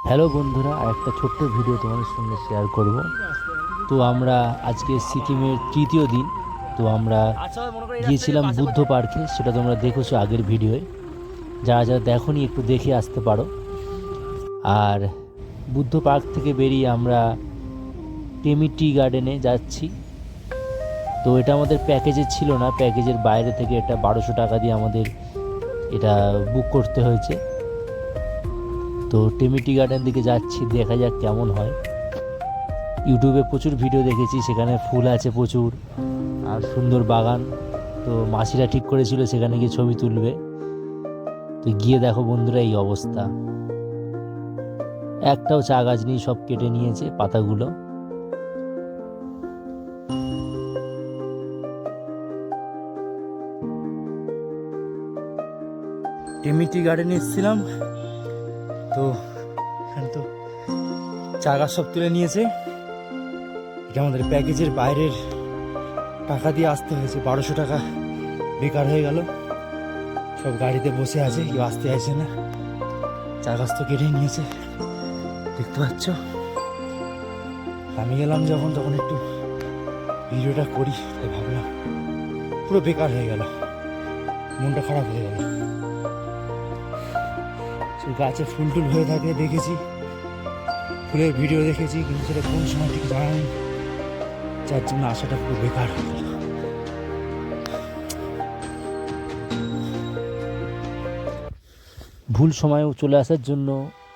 Hello বন্ধুরা, আর একটা ছোট্ট ভিডিও তোমাদের সঙ্গে শেয়ার করব। তো আমরা আজকে সিকিমের তৃতীয় দিন। তো আমরা গিয়েছিলাম বুদ্ধ পার্কে, সেটা তোমরা দেখেছো আগের ভিডিওয়ে। যারা যারা দেখোনি একটু দেখে আসতে পারো। আর বুদ্ধ পার্ক থেকে বেরিয়ে আমরা টেমি টি গার্ডেনে যাচ্ছি। তো এটা আমাদের প্যাকেজে ছিল না, প্যাকেজের বাইরে থেকে এটা 1200 টাকা দিয়ে আমাদের এটা বুক করতে হয়েছে। তো টেমি টি গার্ডেন দিকে যাচ্ছি, দেখা যাক কেমন হয়। ইউটিউবে প্রচুর ভিডিও দেখেছি, সেখানে ফুল আছে প্রচুর আর সুন্দর বাগান। তো মাসিরা ঠিক করেছিল সেখানে গিয়ে ছবি তুলবে। তো গিয়ে দেখো বন্ধুরা এই অবস্থা, একটাও চা গাছ নেই, সব কেটে নিয়েছে পাতাগুলো। টেমিটি গার্ডেনে এসেছিলাম, তো এখানে তো চা গাছ সব তুলে নিয়েছে। এটা আমাদের প্যাকেজের বাইরের টাকা দিয়ে আসতে হয়েছে, 1200 টাকা বেকার হয়ে গেল। সব গাড়িতে বসে আছে, কেউ আসতে চাইছে না। চা গাছ তো কেটে নিয়েছে, দেখতে পাচ্ছ। আমি গেলাম যখন, তখন একটু ভিডিওটা করি, তাই ভাবলাম। পুরো বেকার হয়ে গেল, মনটা খারাপ হয়ে গেল। সে গাছে ফুল টুল হয়ে থাকে দেখেছি, ফুলের ভিডিও দেখেছি, কিন্তু সেটা কোন সময় ঠিক জানা নেই, যার জন্য আশাটা পুরো বেকার হয়ে গেল। ভুল সময়েও চলে আসার জন্য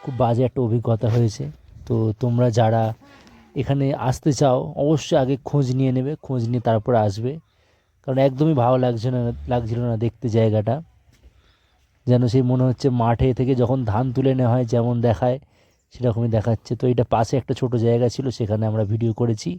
খুব বাজে একটা অভিজ্ঞতা হয়েছে। তো তোমরা যারা এখানে আসতে চাও অবশ্যই আগে খোঁজ নিয়ে নেবে, খোঁজ নিয়ে তারপরে আসবে। কারণ একদমই ভালো লাগছিল না দেখতে জায়গাটা। যেন সেই মনে হচ্ছে মাঠে থেকে যখন ধান তুলে নেওয়া হয় যেমন দেখায় সেরকমই দেখাচ্ছে। তো এটা পাশে একটা ছোট জায়গা ছিল, সেখানে আমরা ভিডিও করেছি।